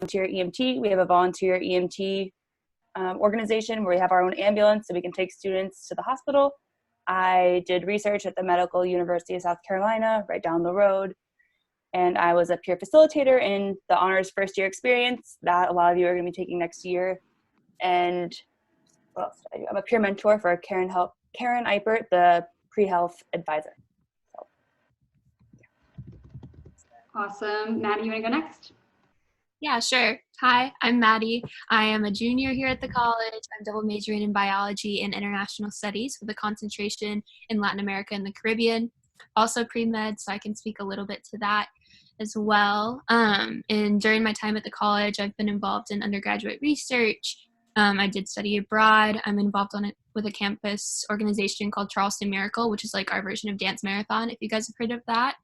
volunteer EMT. We have a volunteer EMT organization where we have our own ambulance so we can take students to the hospital. I did research at the Medical University of South Carolina, right down the road. And I was a peer facilitator in the honors first year experience that a lot of you are going to be taking next year. And what else did I do? I'm a peer mentor for Karen Eipert, the pre-health advisor. So, yeah. Awesome. Maddie, you want to go next? Yeah, sure. Hi, I'm Maddie. I am a junior here at the college. I'm double majoring in biology and international studies with a concentration in Latin America and the Caribbean. Also pre-med, so I can speak a little bit to that as well. And during my time at the college, I've been involved in undergraduate research. I did study abroad. I'm involved with a campus organization called Charleston Miracle, which is like our version of Dance Marathon, if you guys have heard of that.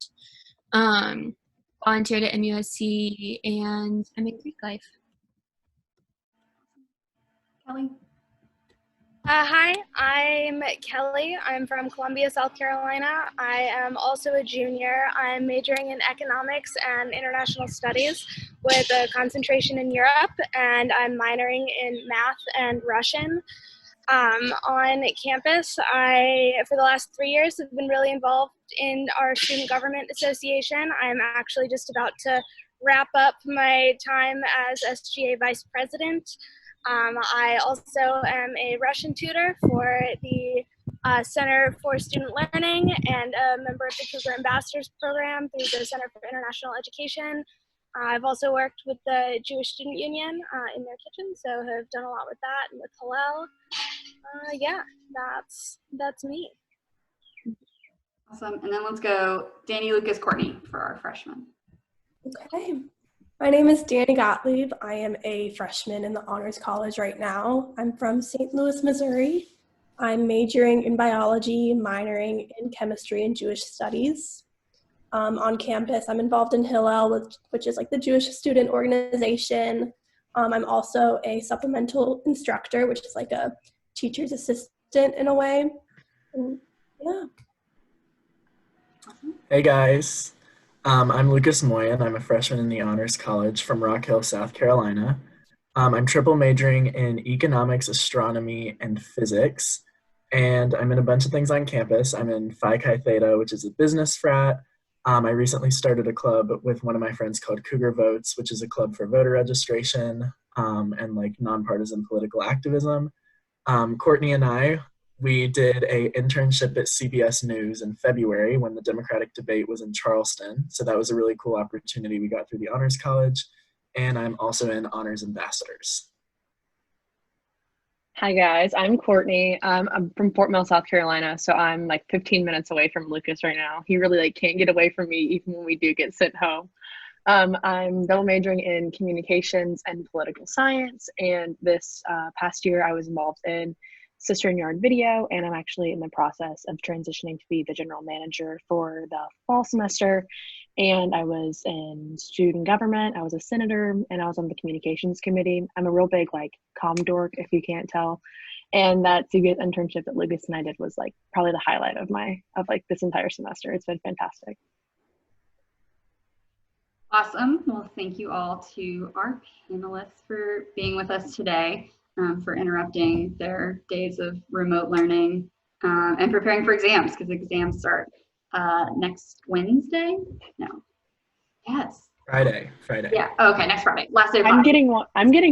Volunteered at MUSC, and I'm in Greek life. Kelly? Hi, I'm Kelly. I'm from Columbia, South Carolina. I am also a junior. I'm majoring in economics and international studies with a concentration in Europe, and I'm minoring in math and Russian. On campus, for the last 3 years, have been really involved in our Student Government Association. I'm actually just about to wrap up my time as SGA Vice President. I also am a Russian tutor for the Center for Student Learning and a member of the Cougar Ambassadors Program through the Center for International Education. I've also worked with the Jewish Student Union in their kitchen, so have done a lot with that and with Hillel. Yeah, that's me. Awesome. And then let's go Danny, Lucas, Courtney for our freshmen. Okay. My name is Danny Gottlieb. I am a freshman in the Honors College right now. I'm from St. Louis, Missouri. I'm majoring in biology, minoring in chemistry and Jewish studies. On campus, I'm involved in Hillel, which is like the Jewish student organization. I'm also a supplemental instructor, which is like a teacher's assistant in a way. And yeah. Hey guys, I'm Lucas Moyen. I'm a freshman in the Honors College from Rock Hill, South Carolina. I'm triple majoring in economics, astronomy, and physics. And I'm in a bunch of things on campus. I'm in Phi Chi Theta, which is a business frat. I recently started a club with one of my friends called Cougar Votes, which is a club for voter registration and like nonpartisan political activism. Courtney and I, we did an internship at CBS News in February when the Democratic debate was in Charleston. So that was a really cool opportunity we got through the Honors College. And I'm also in Honors Ambassadors. Hi guys, I'm Courtney. I'm from Fort Mill, South Carolina, so I'm like 15 minutes away from Lucas right now. He really like can't get away from me even when we do get sent home. I'm double majoring in communications and political science, and this past year I was involved in Sister in Yard video, and I'm actually in the process of transitioning to be the general manager for the fall semester. And I was in student government, I was a senator, and I was on the communications committee. I'm a real big like comm dork, if you can't tell. And that CBS internship that Lucas and I did was like probably the highlight of this entire semester. It's been fantastic. Awesome. Well, thank you all to our panelists for being with us today, for interrupting their days of remote learning and preparing for exams, because exams start next Wednesday? No. Yes. Friday. Yeah. Okay. Next Friday. Last day of I'm getting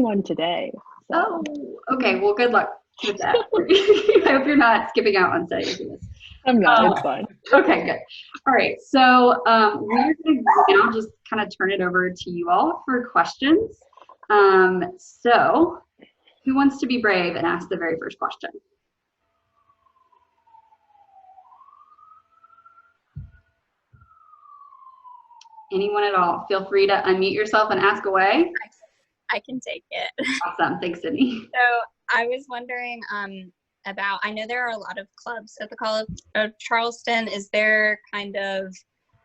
one today. Oh, So. okay. Well, good luck with that. I hope you're not skipping out on study for this. I'm not. It's fine. Okay, good. All right. So we're going to now just kind of turn it over to you all for questions. So who wants to be brave and ask the very first question? Anyone at all? Feel free to unmute yourself and ask away. I can take it. Awesome. Thanks, Sydney. So I was wondering about, I know there are a lot of clubs at the College of Charleston. Is there kind of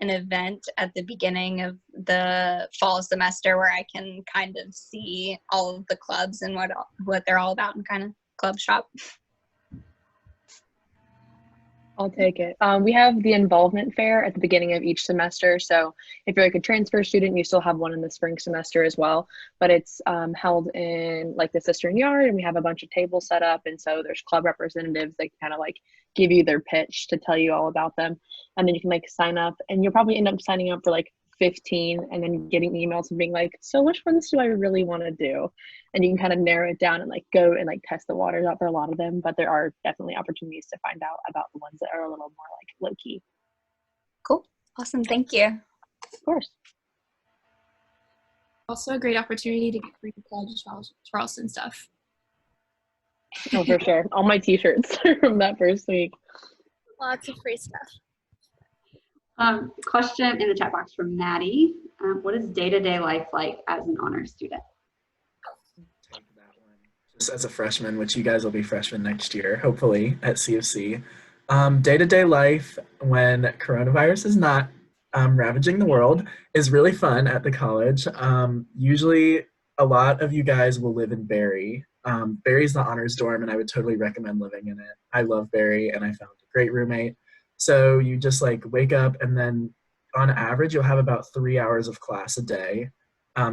an event at the beginning of the fall semester where I can kind of see all of the clubs and what they're all about and kind of club shop? I'll take it. We have the involvement fair at the beginning of each semester. So if you're like a transfer student, you still have one in the spring semester as well. But it's held in like the Cistern Yard, and we have a bunch of tables set up. And so there's club representatives that kind of like give you their pitch to tell you all about them. And then you can like sign up, and you'll probably end up signing up for like 15 and then getting emails and being like, so which ones do I really want to do? And you can kind of narrow it down and like go and like test the waters out for a lot of them, but there are definitely opportunities to find out about the ones that are a little more like low key. Cool. Awesome. Thank you. Of course. Also a great opportunity to get free college Charleston stuff. Oh, for sure. All my t-shirts from that first week. Lots of free stuff. Question in the chat box from Maddie. What is day-to-day life like as an honors student? Take that one. Just as a freshman, which you guys will be freshmen next year, hopefully, at CFC. Day-to-day life when coronavirus is not ravaging the world is really fun at the college. Usually, a lot of you guys will live in Barry. Barry's the honors dorm, and I would totally recommend living in it. I love Barry, and I found a great roommate. So you just like wake up, and then on average, you'll have about 3 hours of class a day.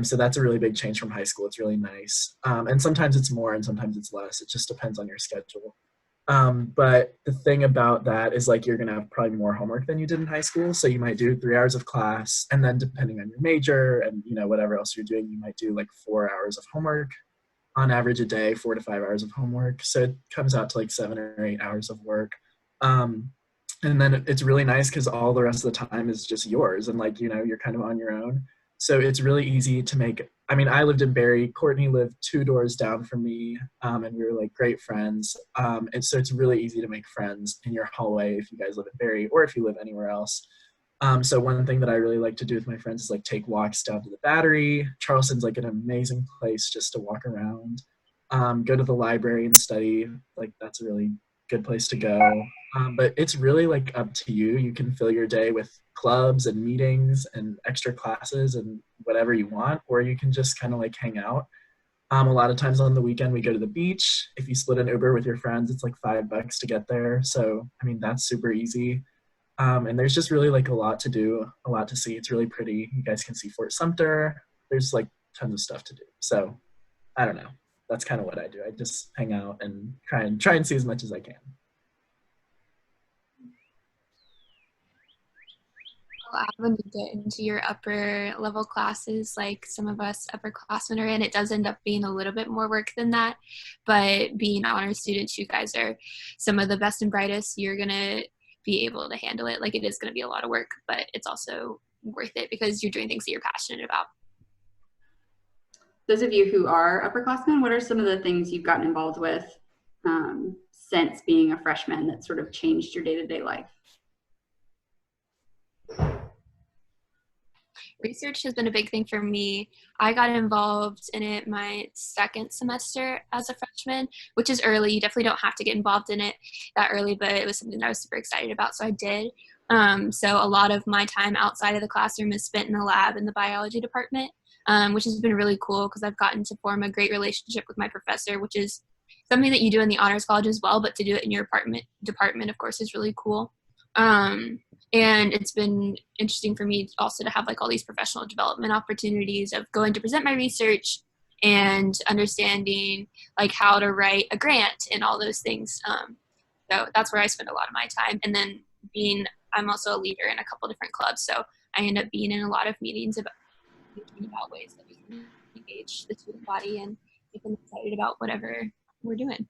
So that's a really big change from high school. It's really nice. And sometimes it's more and sometimes it's less. It just depends on your schedule. But the thing about that is like you're going to have probably more homework than you did in high school. So you might do 3 hours of class, and then depending on your major and whatever else you're doing, you might do like 4 hours of homework on average a day, 4 to 5 hours of homework. So it comes out to like 7 or 8 hours of work. And then it's really nice because all the rest of the time is just yours, and like, you're kind of on your own. So it's really easy to make, I lived in Barry, Courtney lived 2 doors down from me, and we were like great friends. And so it's really easy to make friends in your hallway if you guys live in Barry or if you live anywhere else. So one thing that I really like to do with my friends is like take walks down to the Battery. Charleston's like an amazing place just to walk around. Go to the library and study. Like that's a really good place to go. But it's really like up to you. You can fill your day with clubs and meetings and extra classes and whatever you want, or you can just kind of like hang out. A lot of times on the weekend we go to the beach. If you split an Uber with your friends, it's like $5 to get there. So that's super easy. And there's just really like a lot to do, a lot to see. It's really pretty. You guys can see Fort Sumter. There's like tons of stuff to do. So I don't know. That's kind of what I do. I just hang out and try and see as much as I can. When you get into your upper level classes, like some of us upperclassmen are in, it does end up being a little bit more work than that. But being honors students, you guys are some of the best and brightest. You're going to be able to handle it. Like it is going to be a lot of work, but it's also worth it because you're doing things that you're passionate about. Those of you who are upperclassmen, what are some of the things you've gotten involved with since being a freshman that sort of changed your day-to-day life? Research has been a big thing for me. I got involved in it my second semester as a freshman, which is early. You definitely don't have to get involved in it that early, but it was something that I was super excited about, so I did. So a lot of my time outside of the classroom is spent in the lab in the biology department, which has been really cool because I've gotten to form a great relationship with my professor, which is something that you do in the honors college as well, but to do it in your department, of course, is really cool. And it's been interesting for me also to have like all these professional development opportunities of going to present my research and understanding like how to write a grant and all those things. So that's where I spend a lot of my time. And then I'm also a leader in a couple different clubs. So I end up being in a lot of meetings about ways that we can engage the student body and get them excited about whatever we're doing.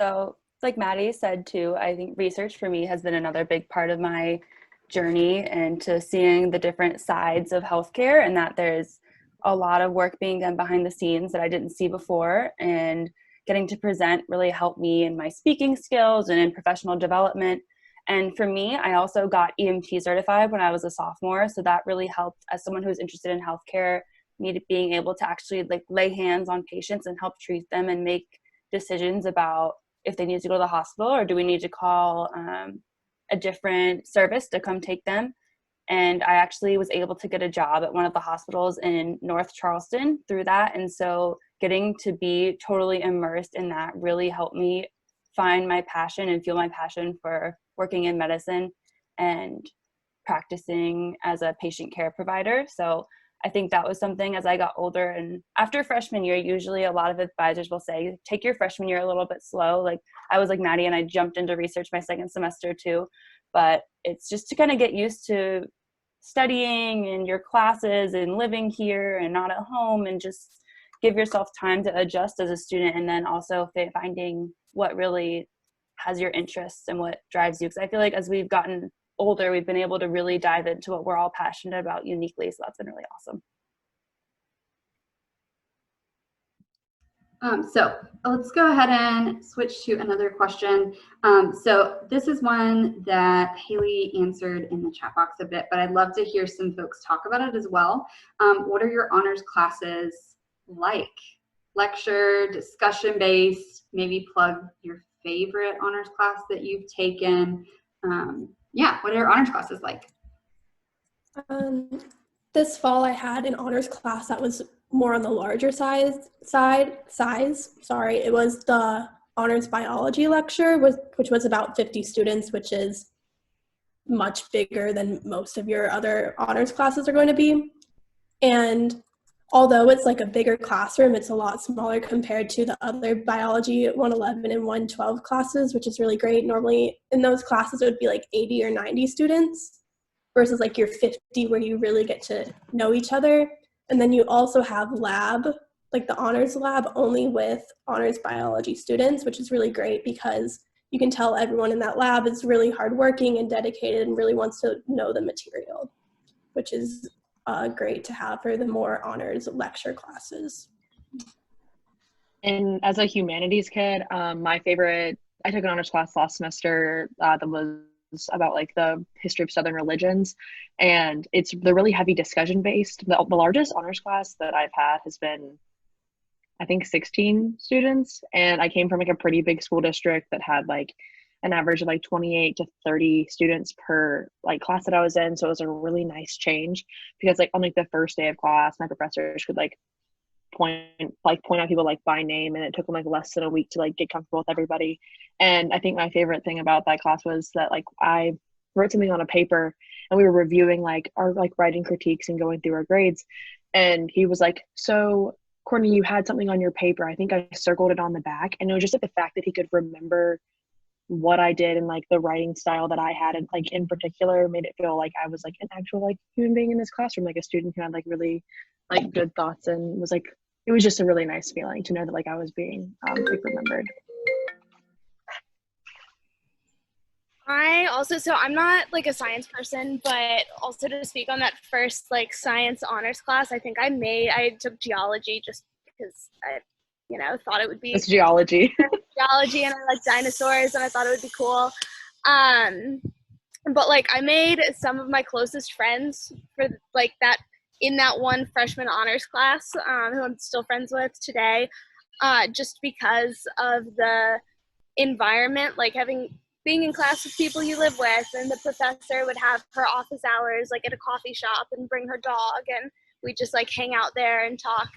So like Maddie said too, I think research for me has been another big part of my journey into seeing the different sides of healthcare, and that there's a lot of work being done behind the scenes that I didn't see before, and getting to present really helped me in my speaking skills and in professional development. And for me, I also got EMT certified when I was a sophomore, so that really helped as someone who's interested in healthcare, me being able to actually like lay hands on patients and help treat them and make decisions about if they need to go to the hospital or do we need to call a different service to come take them. And I actually was able to get a job at one of the hospitals in North Charleston through that. And so getting to be totally immersed in that really helped me find my passion and feel my passion for working in medicine and practicing as a patient care provider. So I think that was something as I got older, and after freshman year, usually a lot of advisors will say, take your freshman year a little bit slow. Like I was like Maddie, and I jumped into research my second semester too, but it's just to kind of get used to studying and your classes and living here and not at home, and just give yourself time to adjust as a student, and then also finding what really has your interests and what drives you. Because I feel like as we've gotten older, we've been able to really dive into what we're all passionate about uniquely. So that's been really awesome. So let's go ahead and switch to another question. So this is one that Haley answered in the chat box a bit, but I'd love to hear some folks talk about it as well. What are your honors classes like? Lecture, discussion-based, maybe plug your favorite honors class that you've taken. Yeah, what are your honors classes like? This fall I had an honors class that was more on the larger size. It was the honors biology lecture, which was about 50 students, which is much bigger than most of your other honors classes are going to be. And although it's like a bigger classroom, it's a lot smaller compared to the other biology 111 and 112 classes, which is really great. Normally in those classes, it would be like 80 or 90 students versus like your 50 where you really get to know each other. And then you also have lab, like the honors lab only with honors biology students, which is really great because you can tell everyone in that lab is really hardworking and dedicated and really wants to know the material, which is great to have for the more honors lecture classes. And as a humanities kid, my favorite, I took an honors class last semester that was about like the history of Southern religions, and they're really heavy discussion based. The largest honors class that I've had has been, I think, 16 students, and I came from like a pretty big school district that had like an average of like 28 to 30 students per like class that I was in. So it was a really nice change because like on like the first day of class, my professors could like point out people like by name, and it took them like less than a week to like get comfortable with everybody. And I think my favorite thing about that class was that like I wrote something on a paper and we were reviewing like our like writing critiques and going through our grades, and he was like, so Courtney, you had something on your paper, I think I circled it on the back. And it was just like the fact that he could remember what I did and like the writing style that I had, and like in particular made it feel like I was like an actual like human being in this classroom, like a student who had like really like good thoughts, and was like, it was just a really nice feeling to know that like I was being like remembered. So I'm not like a science person, but also to speak on that first like science honors class, I think I took geology just because I thought it would be. It's geology. Geology, and I like dinosaurs, and I thought it would be cool. But like I made some of my closest friends for like that in that one freshman honors class, who I'm still friends with today, just because of the environment, like being in class with people you live with, and the professor would have her office hours like at a coffee shop and bring her dog, and we just like hang out there and talk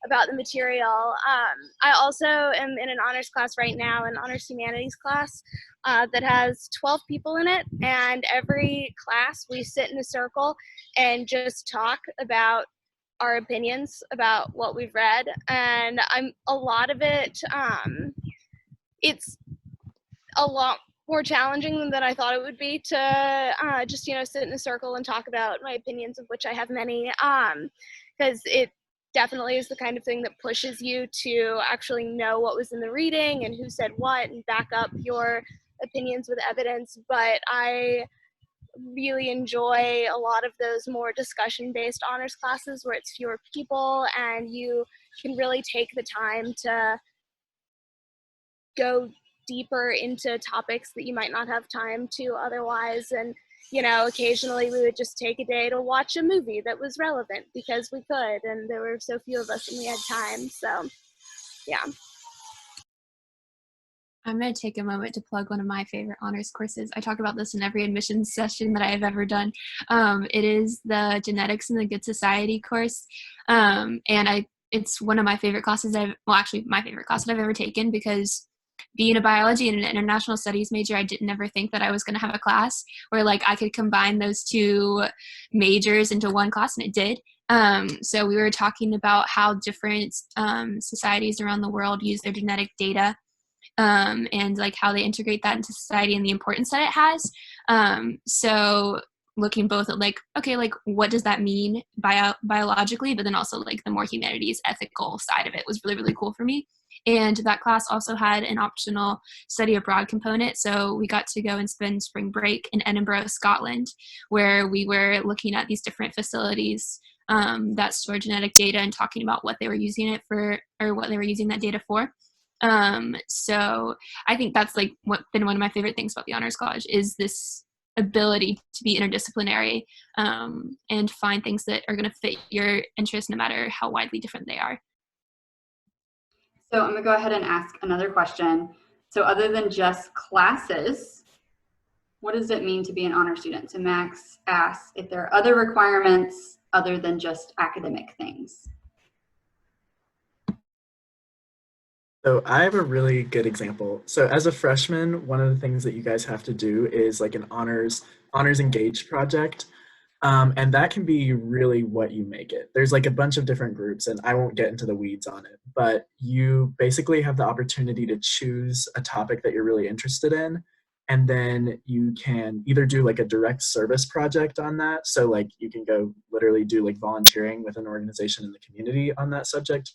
about the material. I also am in an honors class right now, an honors humanities class that has 12 people in it, and every class we sit in a circle and just talk about our opinions about what we've read. And a lot of it, it's a lot more challenging than I thought it would be to just sit in a circle and talk about my opinions, of which I have many, because it definitely is the kind of thing that pushes you to actually know what was in the reading and who said what, and back up your opinions with evidence. But I really enjoy a lot of those more discussion-based honors classes where it's fewer people and you can really take the time to go deeper into topics that you might not have time to otherwise. And occasionally we would just take a day to watch a movie that was relevant because we could, and there were so few of us and we had time. So yeah. I'm going to take a moment to plug one of my favorite honors courses. I talk about this in every admissions session that I have ever done. It is the Genetics in the Good Society course. And it's one of my favorite classes my favorite class that I've ever taken, because being a biology and an international studies major, I didn't ever think that I was going to have a class where like I could combine those two majors into one class, and it did. So we were talking about how different societies around the world use their genetic data, and like how they integrate that into society and the importance that it has. So looking both at like, okay, like what does that mean biologically, but then also like the more humanities ethical side of it was really, really cool for me. And that class also had an optional study abroad component. So we got to go and spend spring break in Edinburgh, Scotland, where we were looking at these different facilities that store genetic data and talking about what they were using it for, or what they were using that data for. So I think that's like been one of my favorite things about the Honors College is this ability to be interdisciplinary and find things that are going to fit your interest no matter how widely different they are. So I'm gonna go ahead and ask another question. So other than just classes, what does it mean to be an honor student? So Max asks if there are other requirements other than just academic things. So I have a really good example. So as a freshman, one of the things that you guys have to do is like an honors engaged project. And that can be really what you make it. There's like a bunch of different groups, and I won't get into the weeds on it, but you basically have the opportunity to choose a topic that you're really interested in. And then you can either do like a direct service project on that. So like you can go literally do like volunteering with an organization in the community on that subject,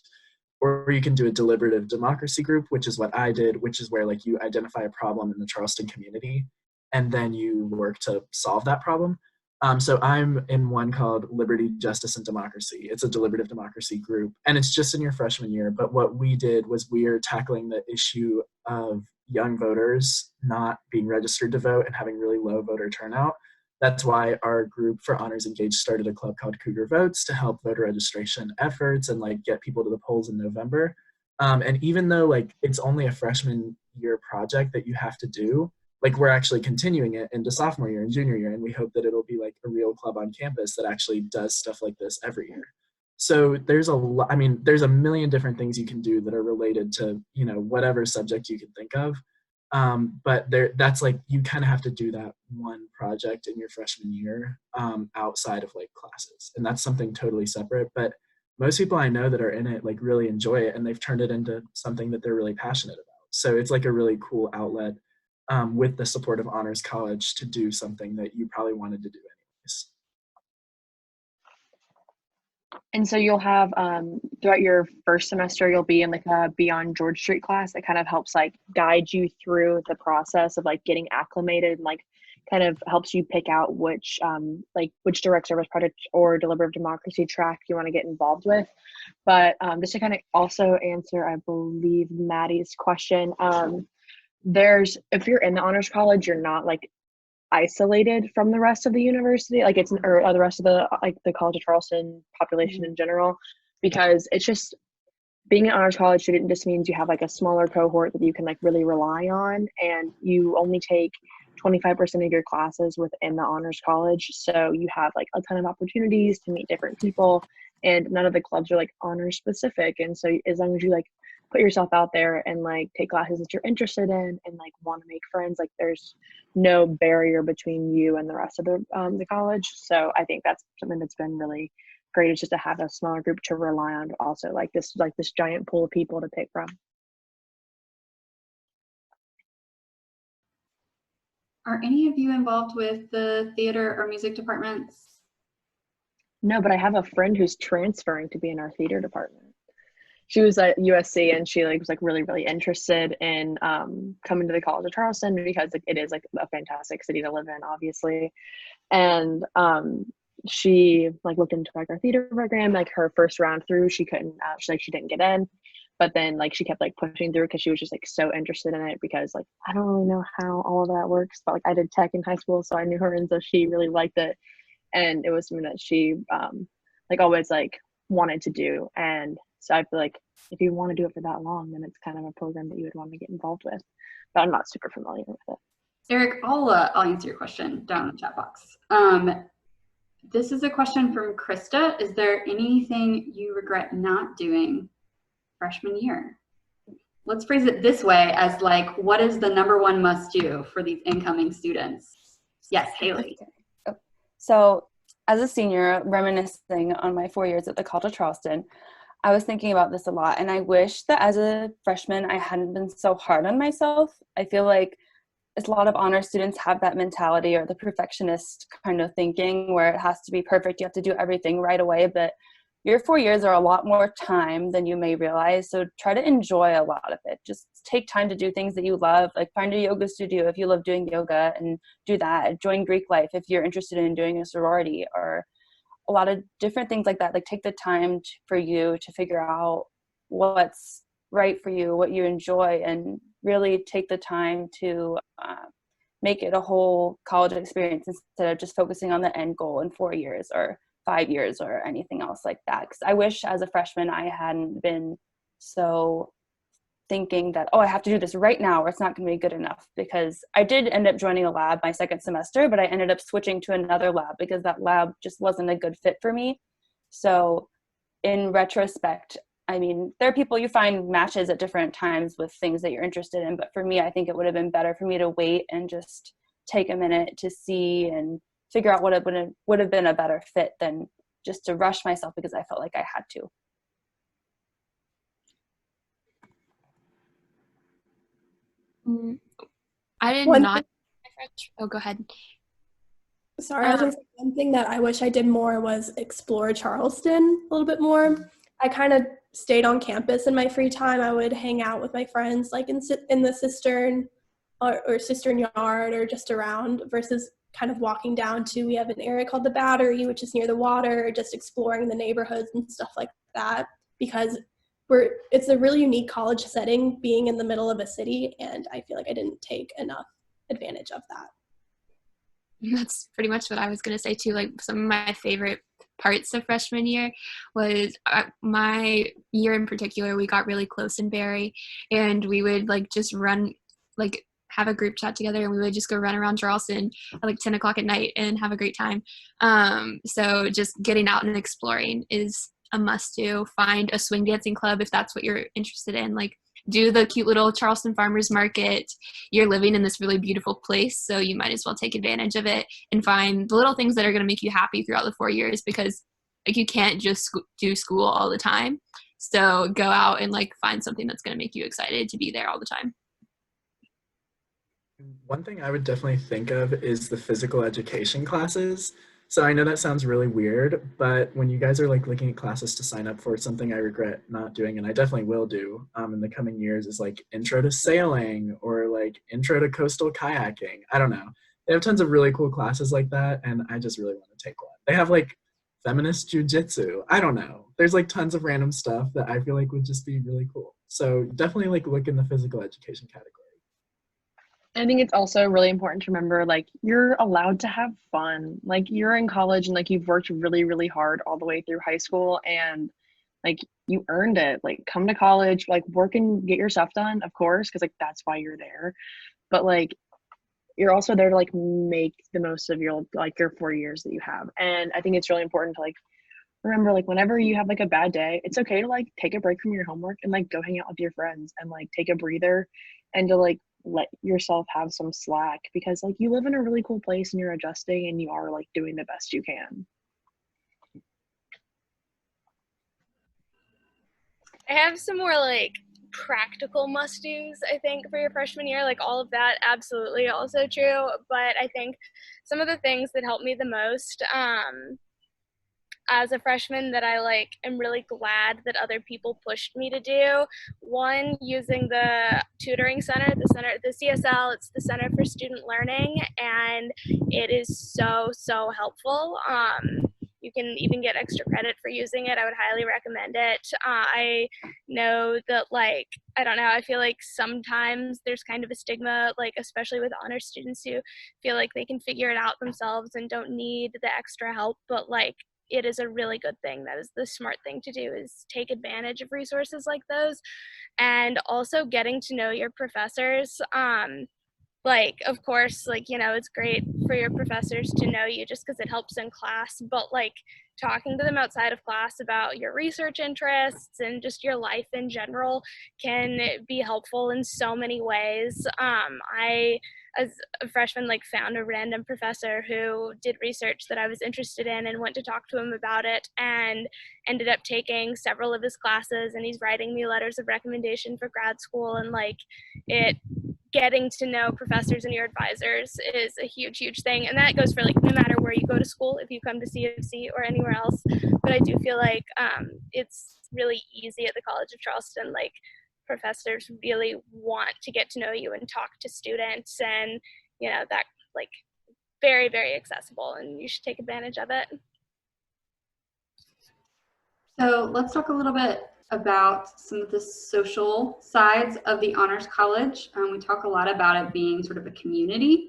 or you can do a deliberative democracy group, which is what I did, which is where like you identify a problem in the Charleston community and then you work to solve that problem. So I'm in one called Liberty, Justice, and Democracy. It's a deliberative democracy group, and it's just in your freshman year. But what we did was we are tackling the issue of young voters not being registered to vote and having really low voter turnout. That's why our group for Honors Engaged started a club called Cougar Votes to help voter registration efforts and like get people to the polls in November. And even though like it's only a freshman year project that you have to do, like we're actually continuing it into sophomore year and junior year, and we hope that it'll be like a real club on campus that actually does stuff like this every year. So there's a lot, I mean, there's a million different things you can do that are related to, you know, whatever subject you can think of. But that's like, you kind of have to do that one project in your freshman year outside of like classes. And that's something totally separate. But most people I know that are in it like really enjoy it, and they've turned it into something that they're really passionate about. So it's like a really cool outlet with the support of Honors College to do something that you probably wanted to do anyways. And so you'll have, throughout your first semester, you'll be in like a Beyond George Street class that kind of helps like guide you through the process of like getting acclimated, and like kind of helps you pick out which direct service project or deliberative democracy track you want to get involved with. But just to kind of also answer, I believe, Maddie's question, if you're in the Honors College, you're not like isolated from the rest of the university, like it's, or the rest of the like the College of Charleston population in general, because it's just being an Honors College student just means you have like a smaller cohort that you can like really rely on, and you only take 25% of your classes within the Honors College, so you have like a ton of opportunities to meet different people, and none of the clubs are like honor specific. And so as long as you like put yourself out there and like take classes that you're interested in and like want to make friends, like there's no barrier between you and the rest of the college. So I think that's something that's been really great, is just to have a smaller group to rely on, but also like this giant pool of people to pick from. Are any of you involved with the theater or music departments? No, but I have a friend who's transferring to be in our theater department. She was at USC, and she like was like really, really interested in coming to the College of Charleston because like, it is like a fantastic city to live in, obviously. And she like looked into like our theater program. Like her first round through, she couldn't. She didn't get in, but then like she kept like pushing through because she was just like so interested in it. Because like I don't really know how all of that works, but like I did tech in high school, so I knew her, and so she really liked it, and it was something that she like always like wanted to do. And so I feel like if you want to do it for that long, then it's kind of a program that you would want to get involved with. But I'm not super familiar with it. Eric, I'll answer your question down in the chat box. This is a question from Krista. Is there anything you regret not doing freshman year? let's phrase it this way as like, what is the number one must do for these incoming students? Yes, Haley. So as a senior, reminiscing on my 4 years at the College of Charleston, I was thinking about this a lot, and I wish that as a freshman, I hadn't been so hard on myself. I feel like a lot of honor students have that mentality or the perfectionist kind of thinking where it has to be perfect. You have to do everything right away, but your 4 years are a lot more time than you may realize. So try to enjoy a lot of it. Just take time to do things that you love, like find a yoga studio if you love doing yoga and do that. Join Greek life if you're interested in doing a sorority, or a lot of different things like that. Like take the time for you to figure out what's right for you, what you enjoy, and really take the time to make it a whole college experience instead of just focusing on the end goal in 4 years or 5 years or anything else like that. Because I wish as a freshman I hadn't been so thinking that, oh, I have to do this right now or it's not going to be good enough, because I did end up joining a lab my second semester, but I ended up switching to another lab because that lab just wasn't a good fit for me. So in retrospect, I mean, there are people you find matches at different times with things that you're interested in, but for me, I think it would have been better for me to wait and just take a minute to see and figure out what would have been a better fit than just to rush myself because I felt like I had to. I did One not. Oh, go ahead. Sorry, I was going to say one thing that I wish I did more was explore Charleston a little bit more. I kind of stayed on campus in my free time. I would hang out with my friends like in the cistern or cistern yard or just around, versus kind of walking down to, we have an area called the Battery, which is near the water, just exploring the neighborhoods and stuff like that, because it's a really unique college setting being in the middle of a city, and I feel like I didn't take enough advantage of that. That's pretty much what I was going to say too. Like some of my favorite parts of freshman year was my year in particular, we got really close in Barry, and we would like just run, like have a group chat together, and we would just go run around Charleston at like 10 o'clock at night and have a great time. So just getting out and exploring is a must do. Find a swing dancing club if that's what you're interested in. Like do the cute little Charleston Farmers Market. You're living in this really beautiful place, so you might as well take advantage of it and find the little things that are going to make you happy throughout the 4 years, because like you can't just do school all the time. So go out and like find something that's going to make you excited to be there all the time. One thing I would definitely think of is the physical education classes. So I know that sounds really weird, but when you guys are like looking at classes to sign up for, something I regret not doing, and I definitely will do in the coming years, is like intro to sailing or like intro to coastal kayaking. I don't know. They have tons of really cool classes like that, and I just really want to take one. They have like feminist jujitsu. I don't know. There's like tons of random stuff that I feel like would just be really cool. So definitely like look in the physical education category. I think it's also really important to remember, like, you're allowed to have fun. Like, you're in college and, like, you've worked really, really hard all the way through high school, and, like, you earned it. Like, come to college, like, work and get your stuff done, of course, because, like, that's why you're there. But, like, you're also there to, like, make the most of your 4 years that you have. And I think it's really important to, like, remember, like, whenever you have, like, a bad day, it's okay to, like, take a break from your homework and, like, go hang out with your friends and, like, take a breather and to, like, let yourself have some slack, because like you live in a really cool place and you're adjusting and you are like doing the best you can. I have some more like practical must-dos, I think, for your freshman year. Like all of that, absolutely also true. But I think some of the things that helped me the most as a freshman that I like am really glad that other people pushed me to do. One, using the tutoring center, the CSL, it's the Center for Student Learning, and it is so helpful. You can even get extra credit for using it. I would highly recommend it. I know that, like, I don't know, I feel like sometimes there's kind of a stigma, like, especially with honor students who feel like they can figure it out themselves and don't need the extra help, but, like, it is a really good thing. That is the smart thing to do, is take advantage of resources like those. And also getting to know your professors. Like, of course, like, you know, it's great for your professors to know you just because it helps in class, but like talking to them outside of class about your research interests and just your life in general can be helpful in so many ways. I, as a freshman, like found a random professor who did research that I was interested in and went to talk to him about it, and ended up taking several of his classes, and he's writing me letters of recommendation for grad school. And like getting to know professors and your advisors is a huge thing, and that goes for like no matter where you go to school, if you come to CFC or anywhere else. But I do feel like it's really easy at the College of Charleston. Like professors really want to get to know you and talk to students, and you know that like very accessible, and you should take advantage of it. So let's talk a little bit about some of the social sides of the Honors College. We talk a lot about it being sort of a community.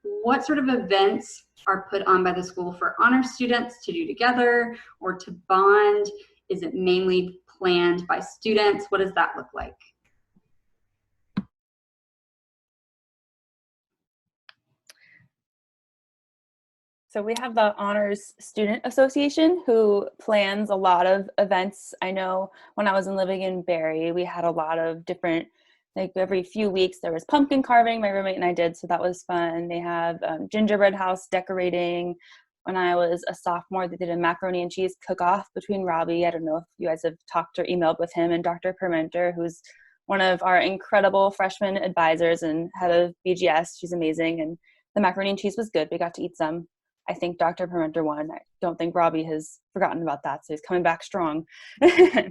What sort of events are put on by the school for honors students to do together or to bond? Is it mainly planned by students? What does that look like? So we have the Honors Student Association who plans a lot of events. I know when I was living in Barry, we had a lot of different, like every few weeks there was pumpkin carving, my roommate and I did, so that was fun. They have gingerbread house decorating. When I was a sophomore, they did a macaroni and cheese cook-off between Robbie. I don't know if you guys have talked or emailed with him, and Dr. Permenter, who's one of our incredible freshman advisors and head of BGS. She's amazing, and the macaroni and cheese was good. We got to eat some. I think Dr. Permenter won. I don't think Robbie has forgotten about that, so he's coming back strong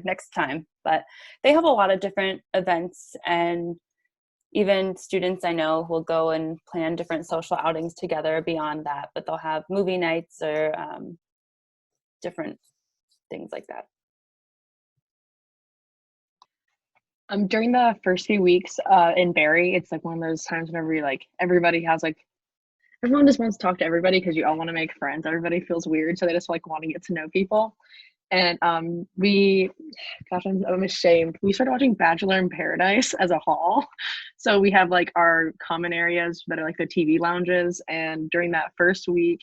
next time. But they have a lot of different events, and even students I know will go and plan different social outings together beyond that, but they'll have movie nights or different things like that. During the first few weeks in Barry, it's like one of those times whenever you like everybody has like everyone just wants to talk to everybody because you all want to make friends. Everybody feels weird, so they just like want to get to know people. And gosh, I'm ashamed. We started watching Bachelor in Paradise as a hall. So we have like our common areas that are like the TV lounges. And during that first week,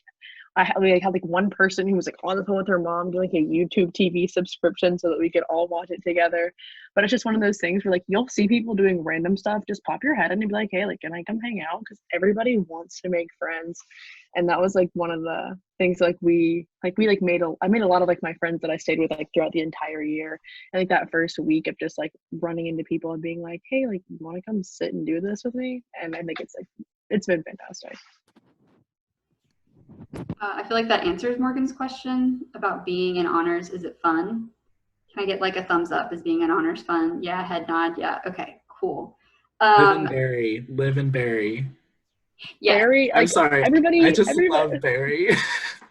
we had like one person who was like on the phone with her mom doing like a YouTube TV subscription so that we could all watch it together. But it's just one of those things where like you'll see people doing random stuff, just pop your head in and be like, hey, like, can I come hang out? Because everybody wants to make friends. And that was like one of the things like I made a lot of like my friends that I stayed with like throughout the entire year. And like that first week of just like running into people and being like, hey, like, you want to come sit and do this with me? And I think it's been fantastic. I feel like that answers Morgan's question about being in honors. Is it fun? Can I get like a thumbs up? Is being in honors fun? Yeah, head nod. Yeah. Okay, cool. Live in Barry. Yeah. Barry, I'm sorry. I just love Barry.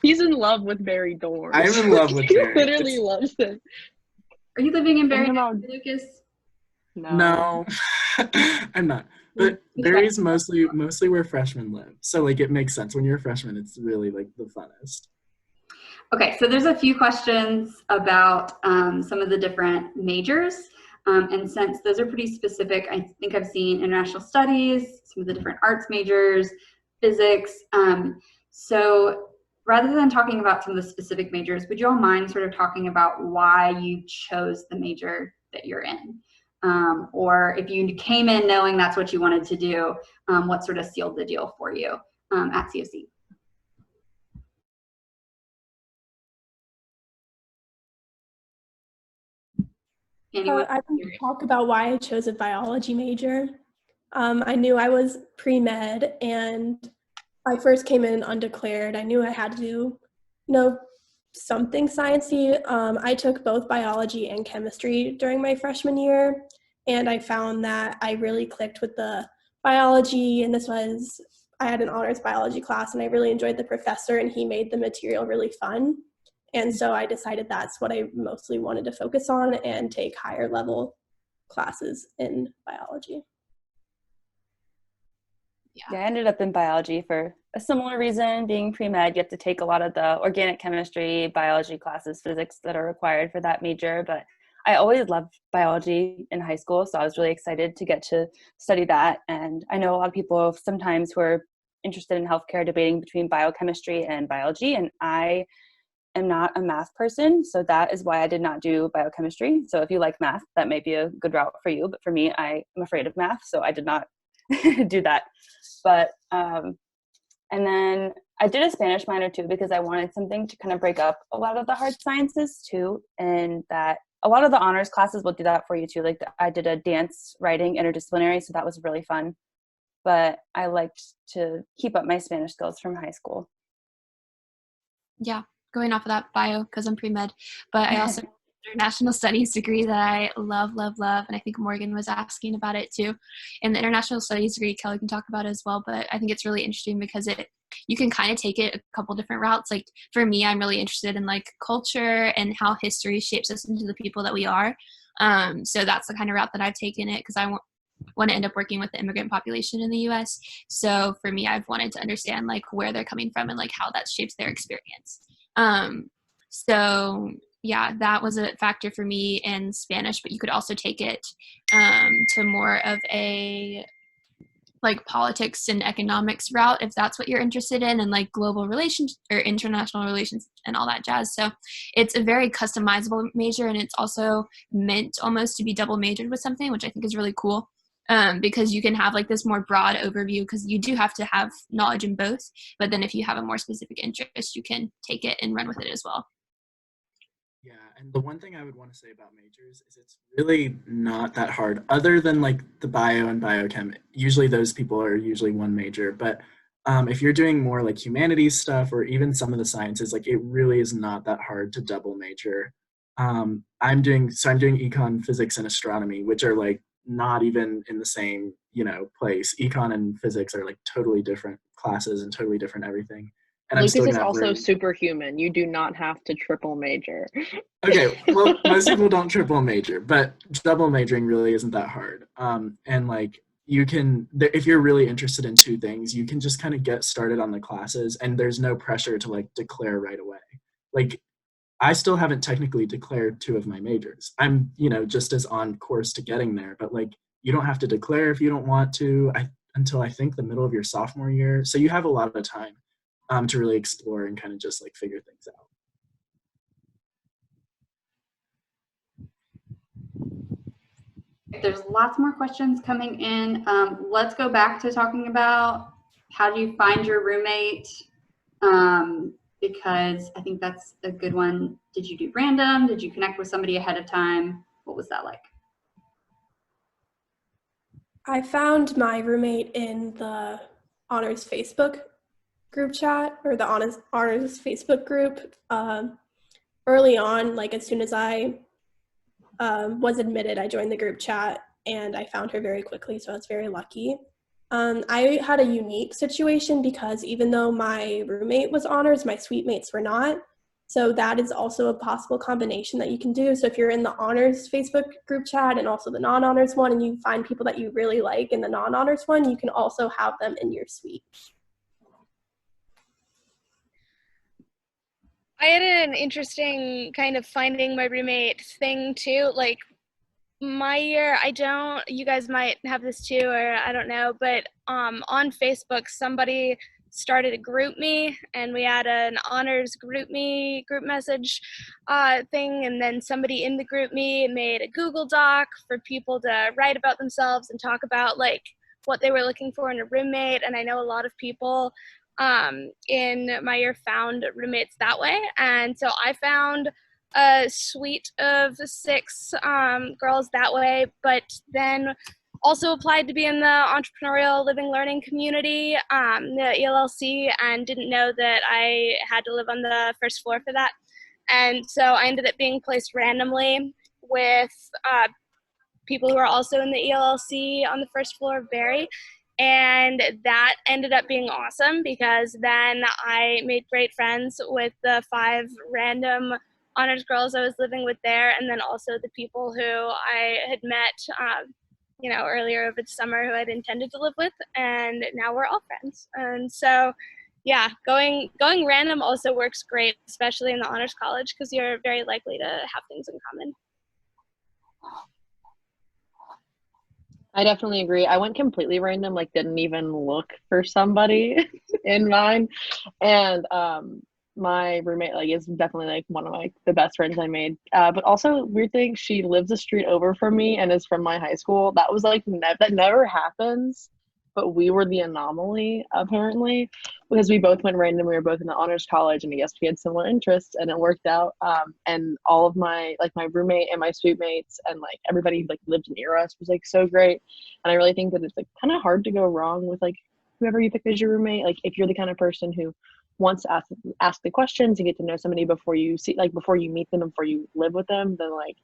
He's in love with Barry dorms. I'm in love with Barry. He literally loves it. Are you living in Barry, Lucas? No. I'm not. But Barry's mostly where freshmen live. So like it makes sense. When you're a freshman, it's really like the funnest. Okay, so there's a few questions about some of the different majors. And since those are pretty specific, I think I've seen international studies, some of the different arts majors, physics. So rather than talking about some of the specific majors, would you all mind sort of talking about why you chose the major that you're in? Or if you came in knowing that's what you wanted to do, what sort of sealed the deal for you at CFC? I can talk about why I chose a biology major. I knew I was pre-med, and I first came in undeclared. I knew I had to do, something sciencey. I took both biology and chemistry during my freshman year, and I found that I really clicked with the biology, and I had an honors biology class, and I really enjoyed the professor, and he made the material really fun. And so I decided that's what I mostly wanted to focus on and take higher level classes in biology. Yeah, I ended up in biology for a similar reason. Being pre-med, you have to take a lot of the organic chemistry, biology classes, physics that are required for that major. But I always loved biology in high school, so I was really excited to get to study that. And I know a lot of people sometimes who are interested in healthcare, debating between biochemistry and biology, and I am not a math person, so that is why I did not do biochemistry. So if you like math, that may be a good route for you, but for me, I am afraid of math, so I did not do that. But and then I did a Spanish minor too, because I wanted something to kind of break up a lot of the hard sciences too, and that a lot of the honors classes will do that for you too. Like I did a dance writing interdisciplinary, so that was really fun. But I liked to keep up my Spanish skills from high school. Yeah, going off of that bio, because I'm pre-med, but I also international studies degree that I love, and I think Morgan was asking about it too. And the international studies degree, Kelly can talk about it as well, but I think it's really interesting because you can kind of take it a couple different routes. Like for me, I'm really interested in like culture and how history shapes us into the people that we are. So that's the kind of route that I've taken it, because I want to end up working with the immigrant population in the US. So for me, I've wanted to understand like where they're coming from and like how that shapes their experience. So yeah, that was a factor for me in Spanish, but you could also take it to more of a like politics and economics route if that's what you're interested in, and like global relations or international relations and all that jazz. So it's a very customizable major, and it's also meant almost to be double majored with something, which I think is really cool. Because you can have like this more broad overview, because you do have to have knowledge in both, but then if you have a more specific interest, you can take it and run with it as well. Yeah, and the one thing I would want to say about majors is it's really not that hard, other than like the bio and biochem. Usually those people are usually one major, but if you're doing more like humanities stuff or even some of the sciences, like it really is not that hard to double major. I'm doing econ, physics, and astronomy, which are like not even in the same, place. Econ and physics are like totally different classes and totally different everything. And Lucas is also superhuman. You do not have to triple major. Okay, well, most people don't triple major, but double majoring really isn't that hard. And like you can, if you're really interested in two things, you can just kind of get started on the classes, and there's no pressure to like declare right away. Like I still haven't technically declared two of my majors. I'm, just as on course to getting there, but like you don't have to declare if you don't want to until I think the middle of your sophomore year. So you have a lot of time to really explore and kind of just like figure things out. There's lots more questions coming in. Let's go back to talking about how do you find your roommate? Because I think that's a good one. Did you do random? Did you connect with somebody ahead of time? What was that like? I found my roommate in the honors Facebook group chat, or the honors Facebook group. Early on, like as soon as I was admitted, I joined the group chat and I found her very quickly, so I was very lucky. I had a unique situation because even though my roommate was honors, my suite mates were not. So that is also a possible combination that you can do. So if you're in the honors Facebook group chat and also the non-honors one, and you find people that you really like in the non-honors one, you can also have them in your suite. I had an interesting kind of finding my roommate thing too. Like my year, you guys might have this too, or I don't know, but on Facebook, somebody started a group me, and we had an honors group message thing, and then somebody in the group me made a Google Doc for people to write about themselves and talk about like what they were looking for in a roommate. And I know a lot of people in my year found roommates that way, and so I found a suite of 6 girls that way, but then also applied to be in the entrepreneurial living learning community, the ELLC, and didn't know that I had to live on the first floor for that. And so I ended up being placed randomly with people who are also in the ELLC on the first floor of Barry. And that ended up being awesome, because then I made great friends with the 5 random honors girls I was living with there, and then also the people who I had met earlier over the summer who I'd intended to live with, and now we're all friends. And so yeah, going random also works great, especially in the honors college, because you're very likely to have things in common. I definitely agree. I went completely random, like didn't even look for somebody in mind. And my roommate like is definitely like one of like the best friends I made. But also weird thing, she lives a street over from me and is from my high school. That was like that never happens. But we were the anomaly apparently because we both went random. We were both in the honors college, and I guess we had similar interests, and it worked out. And all of my like my roommate and my suite mates and like everybody like lived near us was like so great. And I really think that it's like kind of hard to go wrong with like whoever you pick as your roommate. Like if you're the kind of person who wants to ask the questions and get to know somebody before you see like before you meet them and before you live with them, then like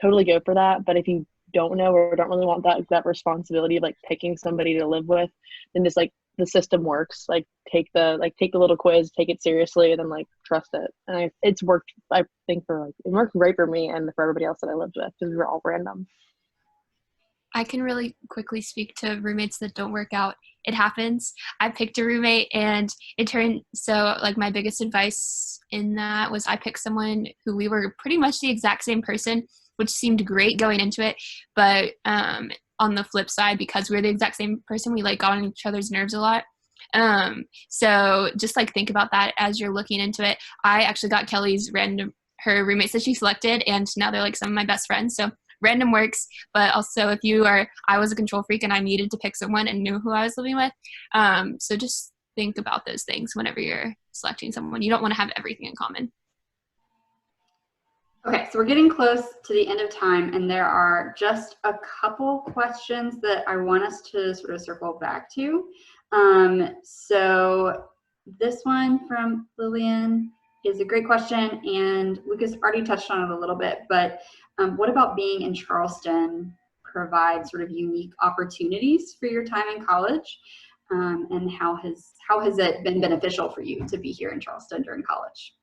totally go for that. But if you don't know or don't really want that responsibility of like picking somebody to live with, then just like the system works. Like take the little quiz, take it seriously, and then like trust it. And it's worked. I think it worked great for me and for everybody else that I lived with because we were all random. I can really quickly speak to roommates that don't work out. It happens. I picked a roommate and it turned, so like my biggest advice in that was I picked someone who we were pretty much the exact same person, which seemed great going into it. But on the flip side, because we're the exact same person, we like got on each other's nerves a lot. So just like think about that as you're looking into it. I actually got her roommates that she selected, and now they're like some of my best friends. So random works, but also I was a control freak and I needed to pick someone and knew who I was living with. So just think about those things whenever you're selecting someone. You don't want to have everything in common. Okay, so we're getting close to the end of time, and there are just a couple questions that I want us to sort of circle back to. So this one from Lillian is a great question, and Lucas already touched on it a little bit, but what about being in Charleston provides sort of unique opportunities for your time in college? And how has it been beneficial for you to be here in Charleston during college?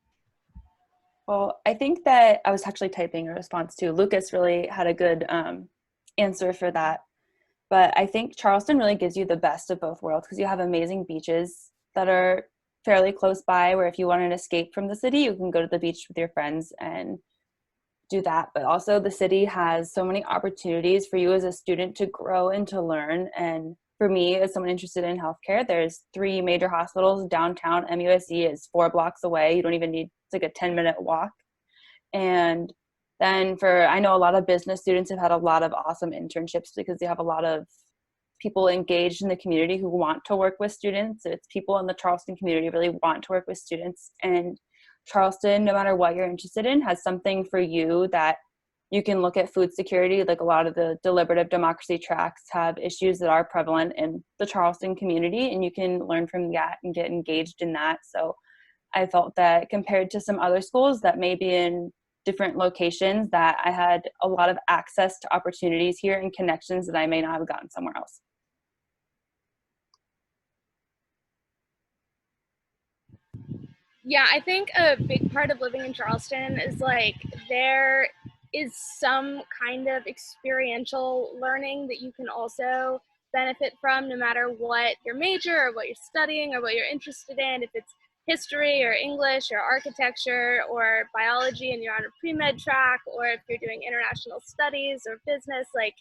Well, I think that I was actually typing a response to Lucas really had a good answer for that. But I think Charleston really gives you the best of both worlds because you have amazing beaches that are fairly close by, where if you want an escape from the city, you can go to the beach with your friends and do that. But also the city has so many opportunities for you as a student to grow and to learn. And for me, as someone interested in healthcare, there's 3 major hospitals downtown. MUSC is 4 blocks away. You don't even need, it's like a 10-minute walk. And then I know a lot of business students have had a lot of awesome internships because they have a lot of people engaged in the community who want to work with students. It's people in the Charleston community really want to work with students. And Charleston, no matter what you're interested in, has something for you that you can look at food security. Like a lot of the deliberative democracy tracks have issues that are prevalent in the Charleston community, and you can learn from that and get engaged in that. So I felt that compared to some other schools that may be in different locations, that I had a lot of access to opportunities here and connections that I may not have gotten somewhere else. Yeah, I think a big part of living in Charleston is like there is some kind of experiential learning that you can also benefit from, no matter what your major or what you're studying or what you're interested in. If it's history or English or architecture or biology and you're on a pre-med track, or if you're doing international studies or business, like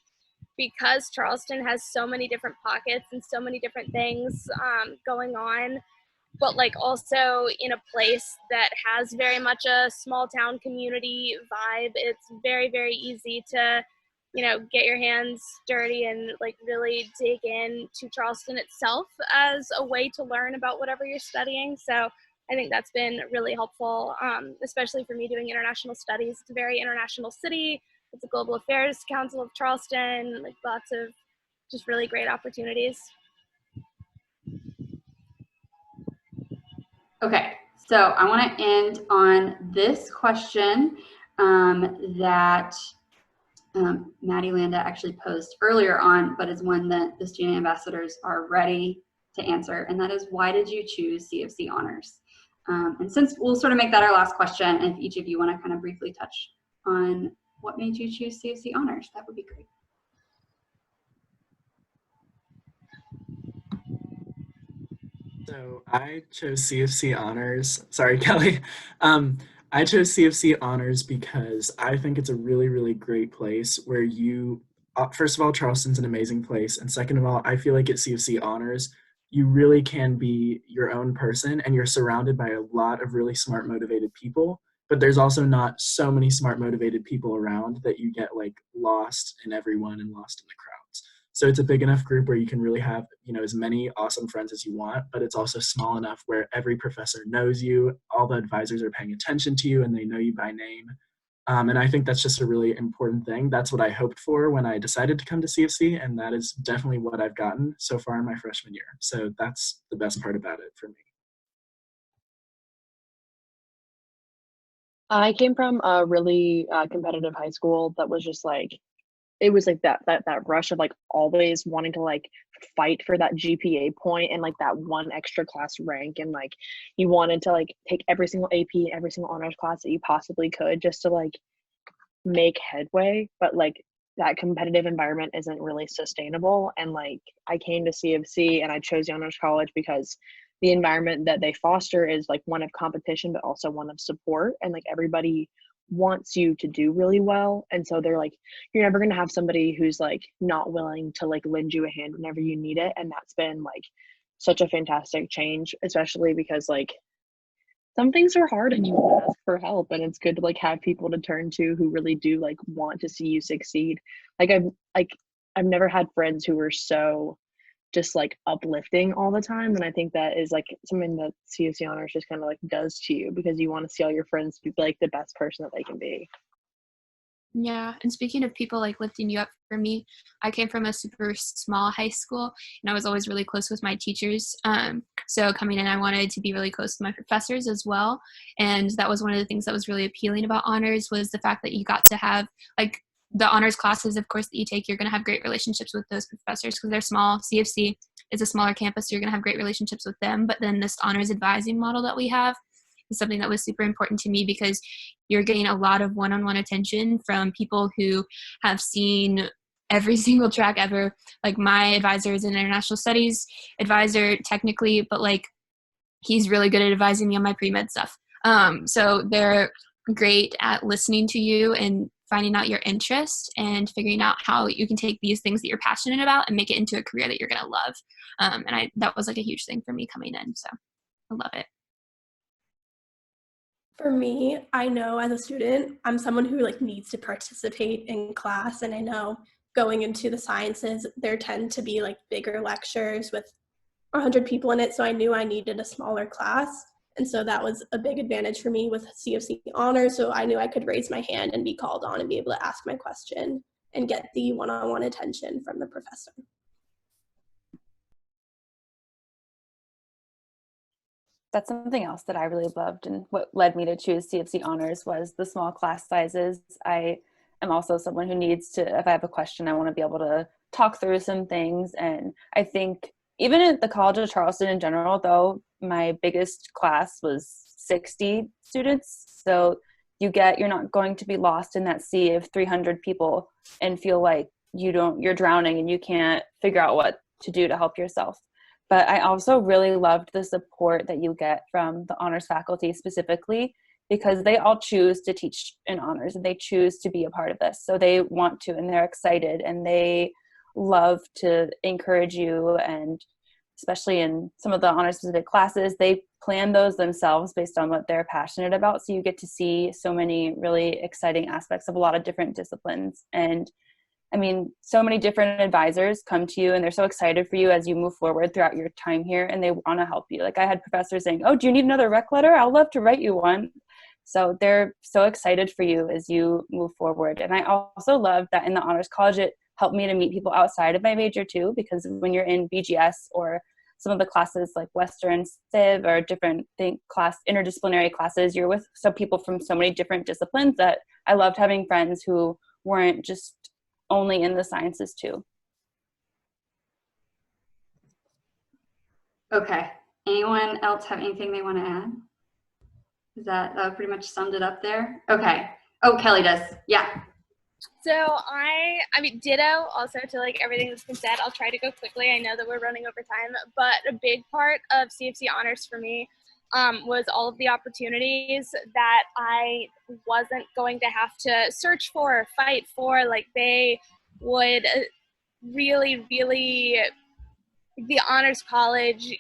because Charleston has so many different pockets and so many different things going on, but like also in a place that has very much a small town community vibe, it's very, very easy to, get your hands dirty and like really dig into Charleston itself as a way to learn about whatever you're studying. So I think that's been really helpful, especially for me doing international studies. It's a very international city. It's a Global Affairs Council of Charleston, like lots of just really great opportunities. Okay, so I want to end on this question that Maddie Landa actually posed earlier on, but is one that the student ambassadors are ready to answer, and that is, why did you choose CFC Honors? And since we'll sort of make that our last question, and if each of you want to kind of briefly touch on what made you choose CFC Honors, that would be great. So I chose CFC Honors. Sorry, Kelly. I chose CFC Honors because I think it's a really, really great place where you first of all, Charleston's an amazing place. And second of all, I feel like at CFC Honors, you really can be your own person and you're surrounded by a lot of really smart, motivated people. But there's also not so many smart, motivated people around that you get like lost in everyone and lost in the crowds. So it's a big enough group where you can really have, as many awesome friends as you want, but it's also small enough where every professor knows you, all the advisors are paying attention to you and they know you by name. And I think that's just a really important thing. That's what I hoped for when I decided to come to CFC, and that is definitely what I've gotten so far in my freshman year. So that's the best part about it for me. I came from a really competitive high school that was just like, it was like that rush of like always wanting to like fight for that GPA point and like that one extra class rank, and like you wanted to like take every single AP, every single honors class that you possibly could just to like make headway. But like that competitive environment isn't really sustainable, and like I came to CFC and I chose the honors college because the environment that they foster is like one of competition but also one of support, and like everybody wants you to do really well. And so they're like, you're never going to have somebody who's like not willing to like lend you a hand whenever you need it. And that's been like such a fantastic change, especially because like some things are hard and you want to ask for help, and it's good to like have people to turn to who really do like want to see you succeed. I've never had friends who were so just like uplifting all the time, and I think that is like something that CFC Honors just kind of like does to you, because you want to see all your friends be like the best person that they can be. Yeah, and speaking of people like lifting you up, for me, I came from a super small high school, and I was always really close with my teachers. So coming in, I wanted to be really close to my professors as well, and that was one of the things that was really appealing about honors, was the fact that you got to have like the honors classes, of course, that you take. You're going to have great relationships with those professors because they're small. CFC is a smaller campus, so you're going to have great relationships with them. But then this honors advising model that we have is something that was super important to me, because you're getting a lot of one-on-one attention from people who have seen every single track ever. Like my advisor is an international studies advisor technically, but like he's really good at advising me on my pre-med stuff. So they're great at listening to you and finding out your interest and figuring out how you can take these things that you're passionate about and make it into a career that you're going to love. And that was like a huge thing for me coming in. So I love it. For me, I know as a student, I'm someone who like needs to participate in class, and I know going into the sciences, there tend to be like bigger lectures with 100 people in it, so I knew I needed a smaller class, and so that was a big advantage for me with CFC Honors, so I knew I could raise my hand and be called on and be able to ask my question and get the one-on-one attention from the professor. That's something else that I really loved, and what led me to choose CFC Honors was the small class sizes. I am also someone who needs to, if I have a question, I want to be able to talk through some things. And I think even at the College of Charleston in general, though, my biggest class was 60 students. So you're not going to be lost in that sea of 300 people and feel like you're drowning and you can't figure out what to do to help yourself. But I also really loved the support that you get from the honors faculty specifically, because they all choose to teach in honors and they choose to be a part of this. So they want to, and they're excited, and they love to encourage you. And especially in some of the honors specific classes, they plan those themselves based on what they're passionate about. So you get to see so many really exciting aspects of a lot of different disciplines. And I mean, so many different advisors come to you and they're so excited for you as you move forward throughout your time here, and they want to help you. Like I had professors saying, oh, do you need another rec letter? I'll love to write you one. So they're so excited for you as you move forward. And I also love that in the Honors College, it helped me to meet people outside of my major too, because when you're in BGS or some of the classes like Western Civ or different interdisciplinary classes, you're with some people from so many different disciplines that I loved having friends who weren't just only in the sciences too. Okay. Anyone else have anything they want to add? Is that pretty much summed it up there? Okay. Oh, Kelly does. Yeah. So I mean, ditto also to like everything that's been said. I'll try to go quickly. I know that we're running over time, but a big part of CFC Honors for me was all of the opportunities that I wasn't going to have to search for or fight for. Like they would really, the Honors College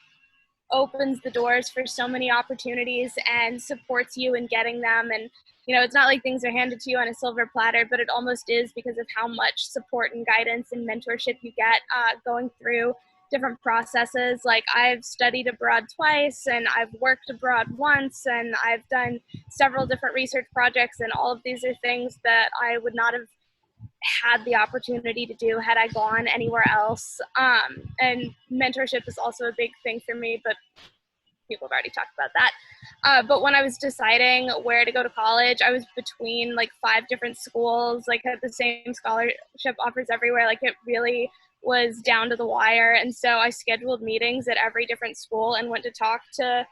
opens the doors for so many opportunities and supports you in getting them. And, you know, it's not like things are handed to you on a silver platter, but it almost is because of how much support and guidance and mentorship you get going through different processes. Like, I've studied abroad twice, and I've worked abroad once, and I've done several different research projects, and all of these are things that I would not have had the opportunity to do had I gone anywhere else. And mentorship is also a big thing for me, but people have already talked about that. But when I was deciding where to go to college, I was between like 5 different schools, like had the same scholarship offers everywhere. Like, it really was down to the wire. And so I scheduled meetings at every different school and went to talk to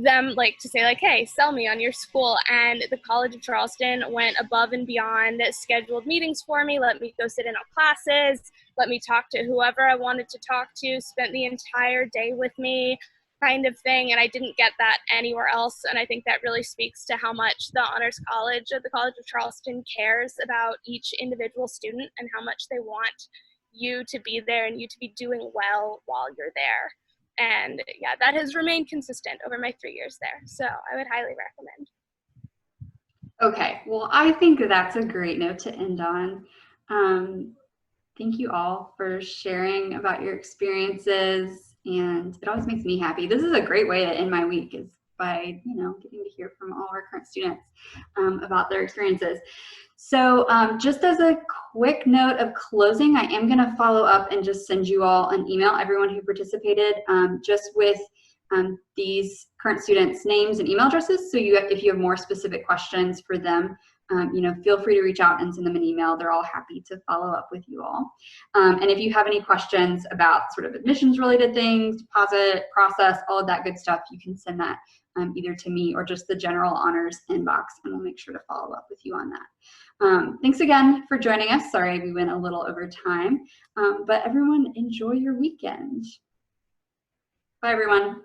them, like, to say, like, hey, sell me on your school. And the College of Charleston went above and beyond, scheduled meetings for me, let me go sit in on classes, let me talk to whoever I wanted to talk to, spent the entire day with me, kind of thing. And I didn't get that anywhere else. And I think that really speaks to how much the Honors College of the College of Charleston cares about each individual student and how much they want you to be there and you to be doing well while you're there. And yeah, that has remained consistent over my 3 years there. So I would highly recommend. Okay, well, I think that's a great note to end on. Thank you all for sharing about your experiences, and it always makes me happy. This is a great way to end my week, is by, you know, getting to hear from all our current students about their experiences. So just as a quick note of closing, I am going to follow up and just send you all an email, everyone who participated, just with these current students' names and email addresses. So if you have more specific questions for them, you know, feel free to reach out and send them an email. They're all happy to follow up with you all. And if you have any questions about sort of admissions related things, deposit, process, all of that good stuff, you can send that either to me or just the general honors inbox, and we'll make sure to follow up with you on that. Thanks again for joining us. Sorry we went a little over time, but everyone enjoy your weekend. Bye everyone.